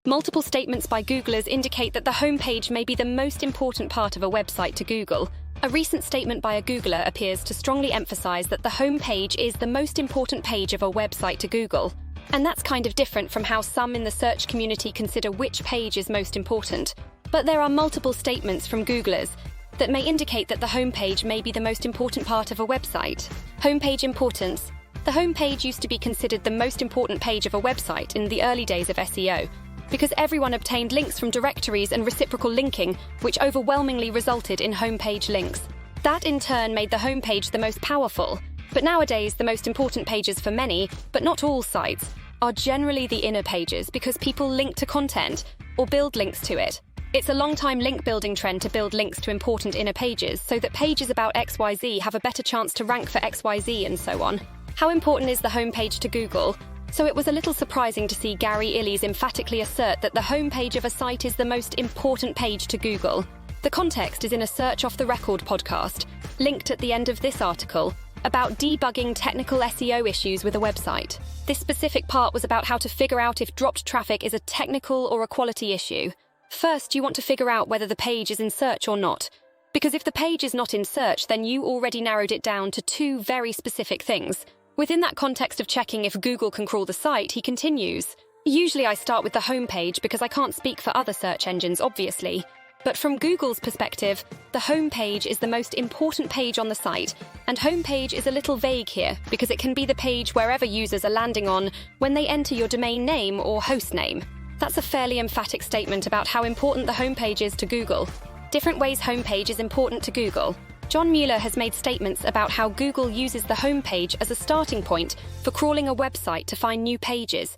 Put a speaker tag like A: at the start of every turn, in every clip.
A: Multiple statements by Googlers indicate that the homepage may be the most important part of a website to Google. A recent statement by a Googler appears to strongly emphasize that the homepage is the most important page of a website to Google. And that's kind of different from how some in the search community consider which page is most important. But there are multiple statements from Googlers that may indicate that the homepage may be the most important part of a website. Homepage importance. The homepage used to be considered the most important page of a website in the early days of SEO, because everyone obtained links from directories and reciprocal linking, which overwhelmingly resulted in homepage links. That in turn made the homepage the most powerful. But nowadays, the most important pages for many, but not all sites, are generally the inner pages because people link to content or build links to it. It's a long-time link-building trend to build links to important inner pages so that pages about XYZ have a better chance to rank for XYZ and so on. How important is the homepage to Google? So it was a little surprising to see Gary Illyes emphatically assert that the homepage of a site is the most important page to Google. The context is in a Search Off the Record podcast, linked at the end of this article, about debugging technical SEO issues with a website. This specific part was about how to figure out if dropped traffic is a technical or a quality issue. First, you want to figure out whether the page is in search or not. Because if the page is not in search, then you already narrowed it down to two very specific things. Within that context of checking if Google can crawl the site, he continues, "Usually I start with the homepage because I can't speak for other search engines, obviously. But from Google's perspective, the homepage is the most important page on the site, and homepage is a little vague here because it can be the page wherever users are landing on when they enter your domain name or host name." That's a fairly emphatic statement about how important the homepage is to Google. Different ways homepage is important to Google. John Mueller has made statements about how Google uses the homepage as a starting point for crawling a website to find new pages,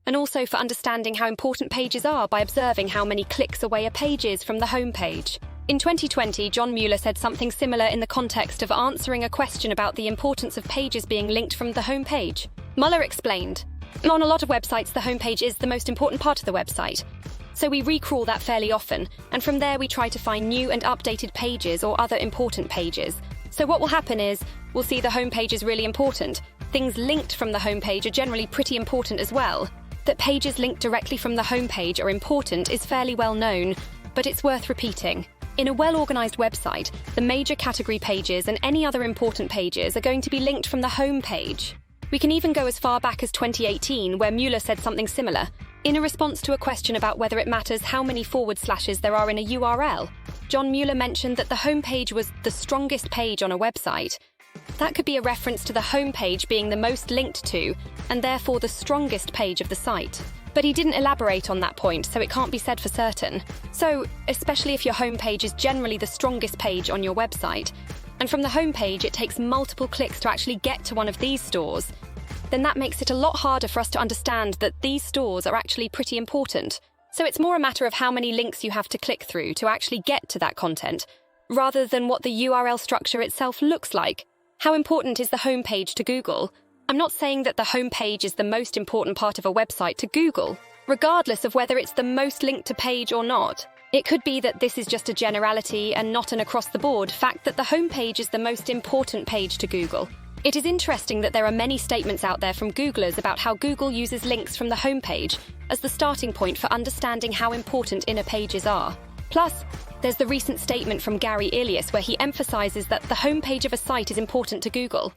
A: and also for understanding how important pages are by observing how many clicks away a page is from the homepage. In 2020, John Mueller said something similar in the context of answering a question about the importance of pages being linked from the homepage. Mueller explained, "On a lot of websites, the homepage is the most important part of the website. So we recrawl that fairly often, and from there we try to find new and updated pages or other important pages. So what will happen is, we'll see the homepage is really important. Things linked from the homepage are generally pretty important as well. That pages linked directly from the homepage are important is fairly well known, but it's worth repeating. In a well-organized website, the major category pages and any other important pages are going to be linked from the homepage." We can even go as far back as 2018, where Mueller said something similar. In a response to a question about whether it matters how many forward slashes there are in a URL, John Mueller mentioned that the homepage was the strongest page on a website. That could be a reference to the homepage being the most linked to, and therefore the strongest page of the site. But he didn't elaborate on that point, so it can't be said for certain. So, especially if your homepage is generally the strongest page on your website, and from the homepage it takes multiple clicks to actually get to one of these stores, then that makes it a lot harder for us to understand that these stores are actually pretty important. So it's more a matter of how many links you have to click through to actually get to that content, rather than what the URL structure itself looks like. How important is the homepage to Google? I'm not saying that the homepage is the most important part of a website to Google, regardless of whether it's the most linked to page or not. It could be that this is just a generality and not an across-the-board fact that the homepage is the most important page to Google. It is interesting that there are many statements out there from Googlers about how Google uses links from the homepage as the starting point for understanding how important inner pages are. Plus, there's the recent statement from Gary Illyes where he emphasizes that the homepage of a site is important to Google.